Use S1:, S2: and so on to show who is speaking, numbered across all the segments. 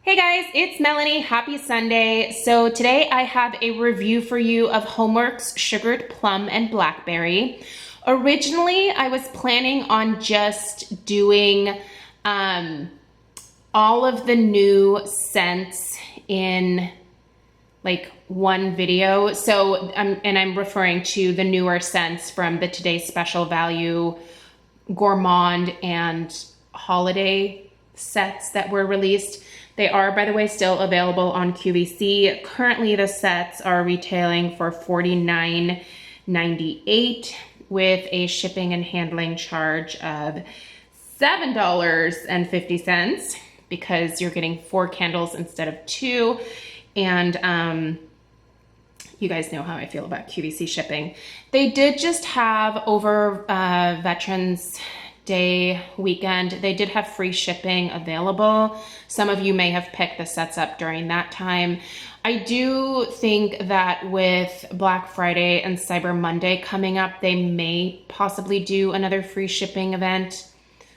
S1: Hey guys, it's Melanie. Happy Sunday. So today I have a review for you of Homeworx Sugared Plum and Blackberry. Originally, I was planning on just doing all of the new scents in like one video. So, I'm referring to the newer scents from the Today's Special Value, Gourmand, and Holiday sets that were released. They are, by the way, still available on QVC. Currently, the sets are retailing for $49.98 with a shipping and handling charge of $7.50 because you're getting 4 candles instead of 2. And you guys know how I feel about QVC shipping. They did just have over Veterans Day weekend, they did have free shipping available. Some of you may have picked the sets up during that time. I do think that with Black Friday and Cyber Monday coming up, they may possibly do another free shipping event.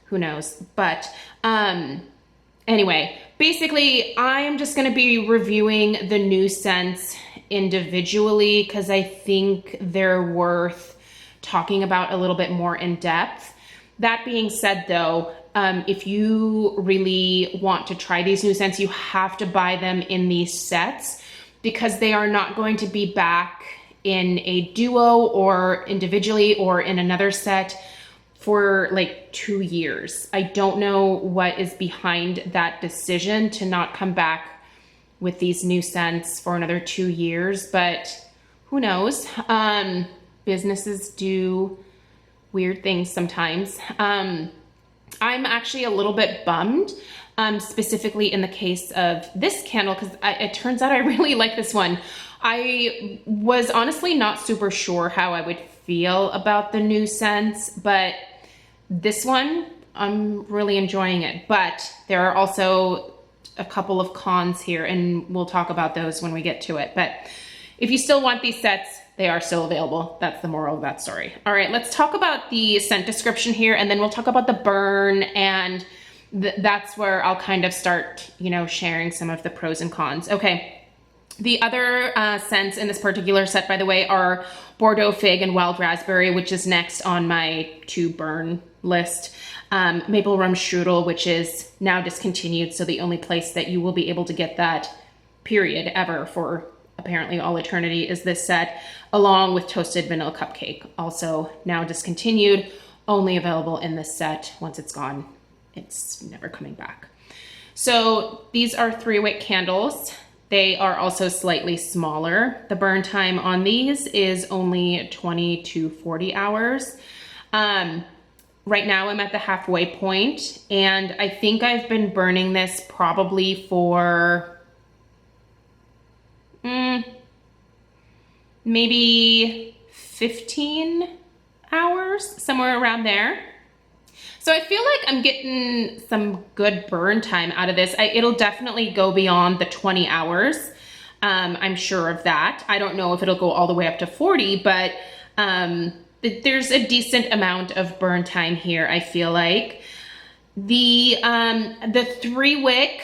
S1: Who knows? But anyway, basically, I'm just going to be reviewing the new scents individually because I think they're worth talking about a little bit more in depth. That being said, though, if you really want to try these new scents, you have to buy them in these sets because they are not going to be back in a duo or individually or in another set for like 2 years. I don't know what is behind that decision to not come back with these new scents for another 2 years, but who knows? Businesses do weird things sometimes. I'm actually a little bit bummed, specifically in the case of this candle, because it turns out I really like this one. I was honestly not super sure how I would feel about the new scents, but this one, I'm really enjoying it. But there are also a couple of cons here, and we'll talk about those when we get to it. But if you still want these sets, they are still available. That's the moral of that story. All right, let's talk about the scent description here, and then we'll talk about the burn, and that's where I'll kind of start, sharing some of the pros and cons. Okay, the other scents in this particular set, by the way, are Bordeaux Fig and Wild Raspberry, which is next on my to burn list. Maple Rum Strudel, which is now discontinued, so the only place that you will be able to get that, period, ever, for apparently all eternity, is this set, along with Toasted Vanilla Cupcake, also now discontinued, only available in this set. Once it's gone, it's never coming back. So these are 3-wick candles. They are also slightly smaller. The burn time on these is only 20 to 40 hours. Right now I'm at the halfway point, and I think I've been burning this probably for maybe 15 hours, somewhere around there. So I feel like I'm getting some good burn time out of this. It'll definitely go beyond the 20 hours. I'm sure of that. I don't know if it'll go all the way up to 40, but there's a decent amount of burn time here, I feel like. The 3-wick,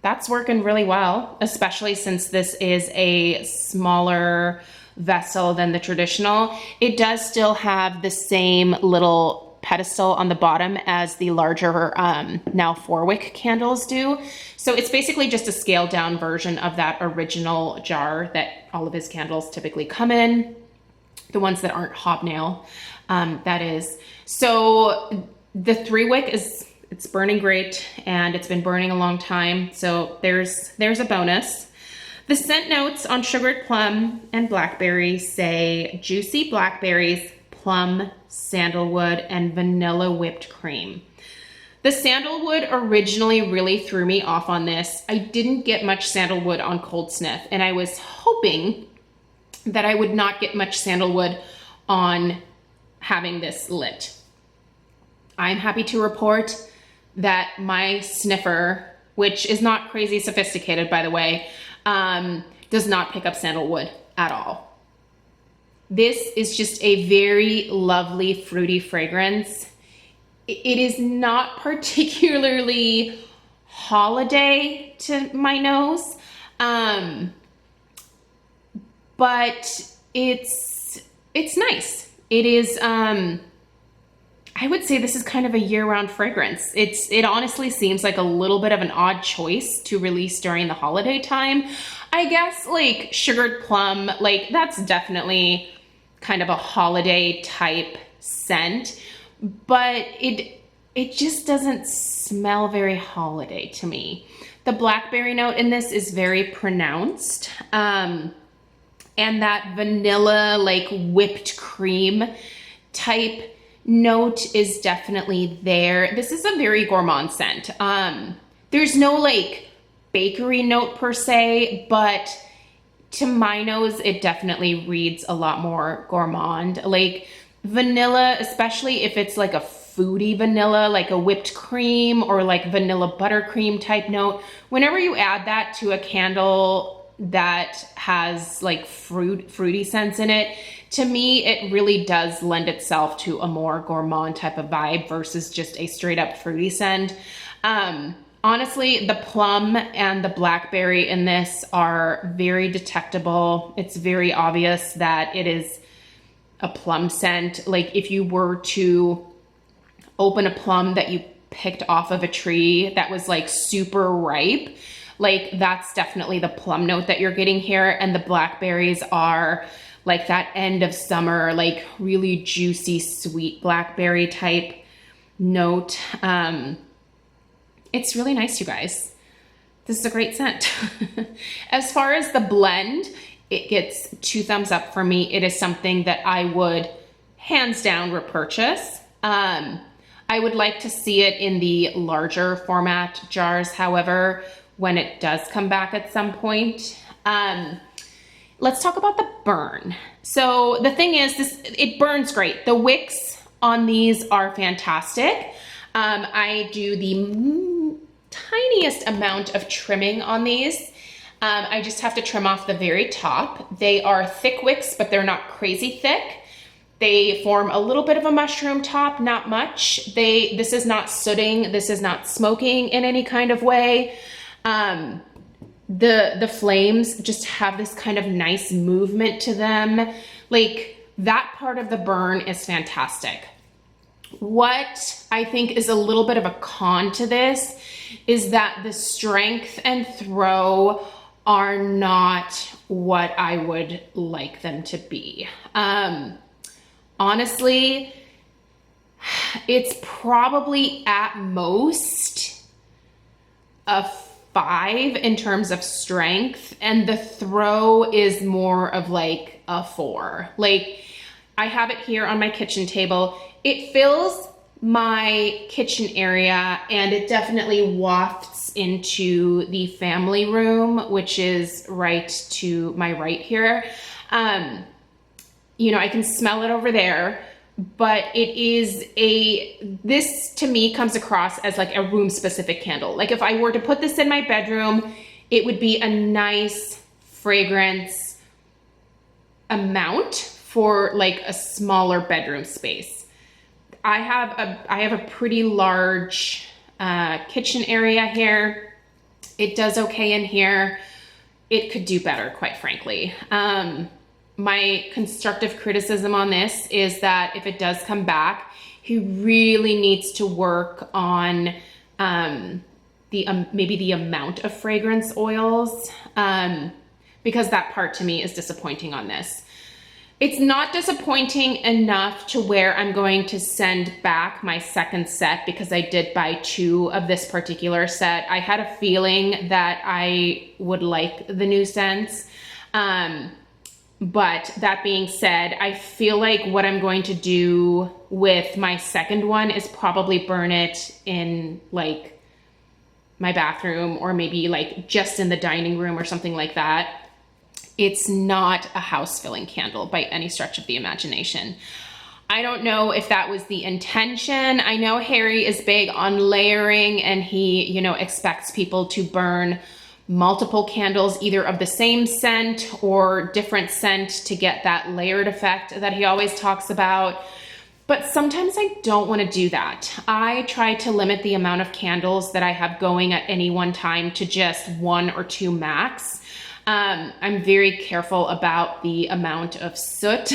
S1: that's working really well, especially since this is a smaller vessel than the traditional. It does still have the same little pedestal on the bottom as the larger now 4-wick candles do. So it's basically just a scaled down version of that original jar that all of his candles typically come in, the ones that aren't hobnail, that is. So the 3-wick it's burning great, and it's been burning a long time, so there's a bonus. The scent notes on Sugared Plum and Blackberry say juicy blackberries, plum, sandalwood, and vanilla whipped cream. The sandalwood originally really threw me off on this. I didn't get much sandalwood on Cold Sniff, and I was hoping that I would not get much sandalwood on having this lit. I'm happy to report that my sniffer, which is not crazy sophisticated, by the way, does not pick up sandalwood at all. This is just a very lovely fruity fragrance. it is not particularly holiday to my nose, but it's nice. It is, I would say this is kind of a year-round fragrance. It honestly seems like a little bit of an odd choice to release during the holiday time. I guess like sugared plum, like that's definitely kind of a holiday type scent, but it just doesn't smell very holiday to me. The blackberry note in this is very pronounced, and that vanilla, like whipped cream type note is definitely there. This is a very gourmand scent. There's no like bakery note per se, but to my nose, it definitely reads a lot more gourmand. Like vanilla, especially if it's like a foodie vanilla, like a whipped cream or like vanilla buttercream type note. Whenever you add that to a candle that has like fruity scents in it, to me, it really does lend itself to a more gourmand type of vibe versus just a straight up fruity scent. Honestly, the plum and the blackberry in this are very detectable. It's very obvious that it is a plum scent. Like if you were to open a plum that you picked off of a tree that was like super ripe, like that's definitely the plum note that you're getting here. And the blackberries are like that end of summer, like really juicy, sweet blackberry type note. It's really nice, you guys. This is a great scent. As far as the blend, it gets 2 thumbs up for me. It is something that I would hands down repurchase. I would like to see it in the larger format jars, however, when it does come back at some point. Let's talk about the burn. So the thing is, it burns great. The wicks on these are fantastic. I do the tiniest amount of trimming on these. I just have to trim off the very top. They are thick wicks, but they're not crazy thick. They form a little bit of a mushroom top, not much. This is not sooting. This is not smoking in any kind of way. The flames just have this kind of nice movement to them. Like that part of the burn is fantastic. What I think is a little bit of a con to this is that the strength and throw are not what I would like them to be. Honestly, it's probably at most a 5 in terms of strength, and the throw is more of like a 4. Like I have it here on my kitchen table. It fills my kitchen area and it definitely wafts into the family room, which is right to my right here. You know, I can smell it over there, but this to me comes across as like a room specific candle. Like if I were to put this in my bedroom, it would be a nice fragrance amount for like a smaller bedroom space. I have a pretty large kitchen area here. It does okay in here. It could do better, quite frankly. My constructive criticism on this is that if it does come back, he really needs to work on maybe the amount of fragrance oils, because that part to me is disappointing on this. It's not disappointing enough to where I'm going to send back my second set because I did buy 2 of this particular set. I had a feeling that I would like the new scents. But that being said, I feel like what I'm going to do with my second one is probably burn it in like my bathroom or maybe like just in the dining room or something like that. It's not a house filling candle by any stretch of the imagination. I don't know if that was the intention. I know Harry is big on layering and he, you know, expects people to burn multiple candles, either of the same scent or different scent to get that layered effect that he always talks about. But sometimes I don't want to do that. I try to limit the amount of candles that I have going at any one time to just 1 or 2 max. I'm very careful about the amount of soot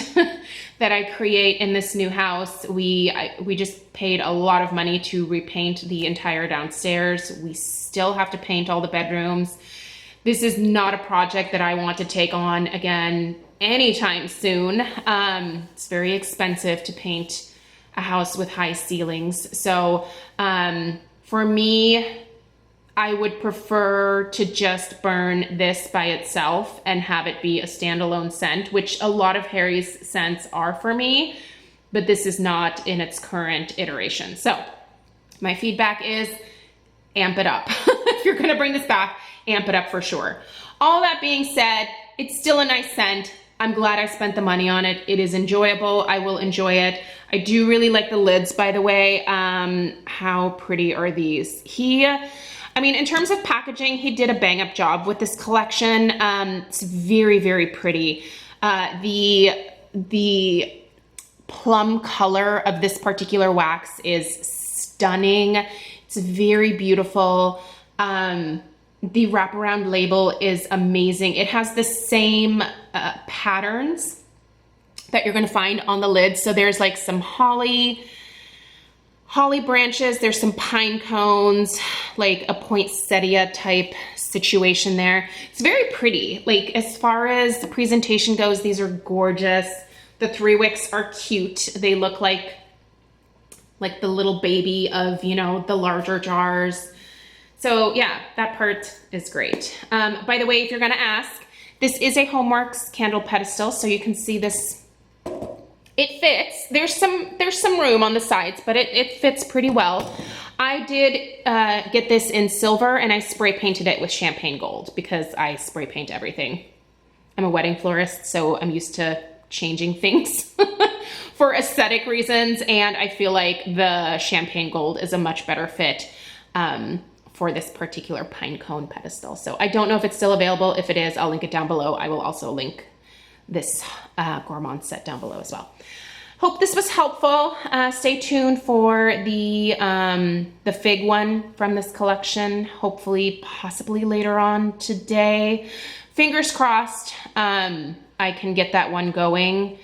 S1: that I create in this new house. We just paid a lot of money to repaint the entire downstairs. We still have to paint all the bedrooms. This is not a project that I want to take on again anytime soon. It's very expensive to paint a house with high ceilings. So for me, I would prefer to just burn this by itself and have it be a standalone scent, which a lot of Harry's scents are for me, but this is not in its current iteration. So my feedback is amp it up. If you're gonna bring this back, amp it up for sure. All that being said, it's still a nice scent. I'm glad I spent the money on it. It is enjoyable. I will enjoy it. I do really like the lids, by the way. How pretty are these? I mean, in terms of packaging, he did a bang up job with this collection. It's very, very pretty. The plum color of this particular wax is stunning. It's very beautiful. The wraparound label is amazing. It has the same patterns that you're gonna find on the lid. So there's like some holly branches, there's some pine cones, like a poinsettia type situation there. It's very pretty. Like as far as the presentation goes, these are gorgeous. The 3 wicks are cute. They look like the little baby of, you know, the larger jars. So yeah, that part is great. By the way, if you're gonna ask, this is a Homeworx candle pedestal, so you can see this. It fits. There's some room on the sides, but it fits pretty well. I did get this in silver, and I spray painted it with champagne gold because I spray paint everything. I'm a wedding florist, so I'm used to changing things for aesthetic reasons, and I feel like the champagne gold is a much better fit for this particular pine cone pedestal. So I don't know if it's still available. If it is, I'll link it down below. I will also link this gourmand set down below as well. Hope this was helpful. Stay tuned for the fig one from this collection. Hopefully, possibly later on today. Fingers crossed I can get that one going.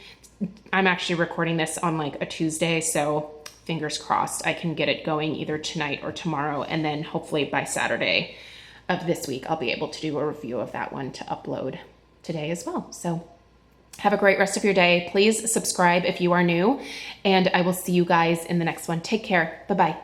S1: I'm actually recording this on like a Tuesday, so fingers crossed I can get it going either tonight or tomorrow, and then hopefully by Saturday of this week I'll be able to do a review of that one to upload today as well. So have a great rest of your day. Please subscribe if you are new, and I will see you guys in the next one. Take care. Bye-bye.